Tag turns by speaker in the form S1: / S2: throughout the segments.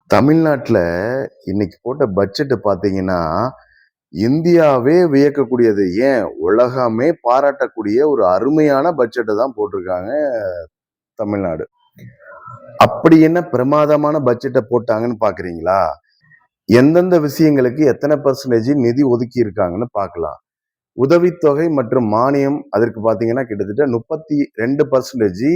S1: தமிழ்நாட்டுல இன்னைக்கு போட்ட பட்ஜெட் பார்த்தீங்கன்னா, இந்தியாவே வியக்கக்கூடியது. ஏன் உலகமே பாராட்டக்கூடிய ஒரு அருமையான பட்ஜெட்ட தான் போட்டிருக்காங்க தமிழ்நாடு. அப்படி என்ன பிரமாதமான பட்ஜெட்ட போட்டாங்கன்னு பார்க்குறீங்களா? எந்தெந்த விஷயங்களுக்கு எத்தனை பெர்சன்டேஜ் நிதி ஒதுக்கி இருக்காங்கன்னு பார்க்கலாம். உதவித்தொகை மற்றும் மானியம் அதற்கு பார்த்தீங்கன்னா, கிட்டத்தட்ட 32%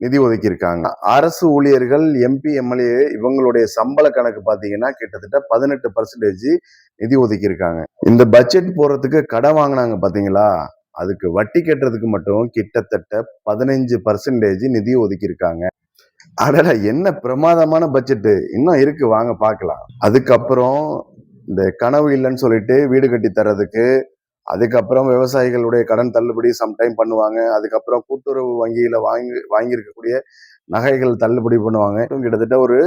S1: நிதி ஒதுக்கியிருக்காங்க. அரசு ஊழியர்கள், எம்பி, எம்எல்ஏ இவங்களுடைய சம்பள கணக்கு பார்த்தீங்கன்னா, கிட்டத்தட்ட 18% நிதி ஒதுக்கியிருக்காங்க. இந்த பட்ஜெட் போடுறதுக்கு கடன் வாங்குனாங்க பார்த்தீங்களா? அதுக்கு வட்டி கட்டுறதுக்கு மட்டும் கிட்டத்தட்ட 15% நிதி ஒதுக்கியிருக்காங்க. அடட! என்ன பிரமாதமான பட்ஜெட்டு. இன்னும் இருக்கு வாங்க பார்க்கலாம். அதுக்கப்புறம் இந்த கனவு இல்லன்னு சொல்லிட்டு வீடு கட்டி தர்றதுக்கு, அதுக்கப்புறம் விவசாயிகளுடைய கடன் தள்ளுபடி சம்டைம் பண்ணுவாங்க. அதுக்கப்புறம் கூட்டுறவு வங்கியில வாங்கியிருக்கக்கூடிய நகைகள் தள்ளுபடி பண்ணுவாங்க. கிட்டத்தட்ட ஒரு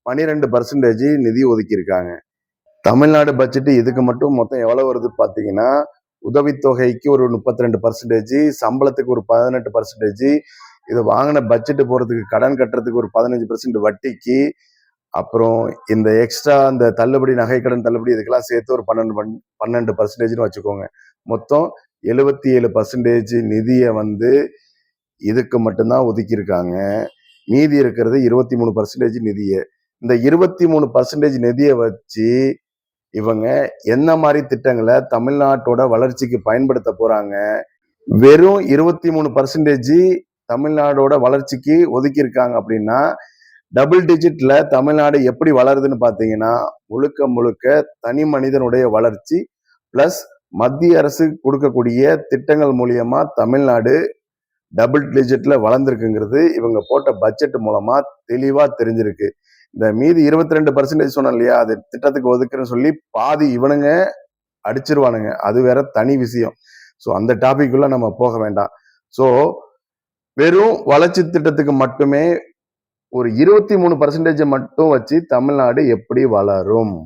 S1: 12% நிதி ஒதுக்கியிருக்காங்க. தமிழ்நாடு பட்ஜெட் இதுக்கு மட்டும் மொத்தம் எவ்வளவு வருது பார்த்தீங்கன்னா, உதவித்தொகைக்கு ஒரு 32%, சம்பளத்துக்கு ஒரு 18%, இதை வாங்கின பட்ஜெட் போறதுக்கு கடன் கட்டுறதுக்கு ஒரு 15% வட்டிக்கு, அப்புறம் இந்த எக்ஸ்ட்ரா இந்த தள்ளுபடி நகைக்கடன் தள்ளுபடி இதுக்கெல்லாம் சேர்த்து ஒரு 12% வச்சுக்கோங்க. மொத்தம் 77% நிதியை இதுக்கு மட்டும்தான் ஒதுக்கியிருக்காங்க. மீதி இருக்கிறது 23% நிதியை. இந்த 23% நிதியை வச்சு இவங்க என்ன மாதிரி திட்டங்களை தமிழ்நாட்டோட வளர்ச்சிக்கு பயன்படுத்த போறாங்க? வெறும் 23% தமிழ்நாடோட வளர்ச்சிக்கு ஒதுக்கி இருக்காங்க அப்படின்னா, டபுள் டிஜிட்ல தமிழ்நாடு எப்படி வளருதுன்னு பாத்தீங்கன்னா, முழுக்க முழுக்க தனி மனிதனுடைய வளர்ச்சி பிளஸ் மத்திய அரசு கொடுக்கக்கூடிய திட்டங்கள் மூலியமா தமிழ்நாடு டபுள் டிஜிட்ல வளர்ந்துருக்குங்கிறது இவங்க போட்ட பட்ஜெட் மூலமா தெளிவா தெரிஞ்சிருக்கு. இந்த மீதி 22% சொன்னோம் இல்லையா, அது திட்டத்துக்கு ஒதுக்குறேன்னு சொல்லி பாதி இவனுங்க அடிச்சிருவானுங்க. அது வேற தனி விஷயம். ஸோ அந்த டாபிக் உள்ள நம்ம போக வேண்டாம். ஸோ வெறும் வளர்ச்சி திட்டத்துக்கு மட்டுமே ஒரு 23% மட்டும் வச்சு தமிழ்நாடு எப்படி வளரும்?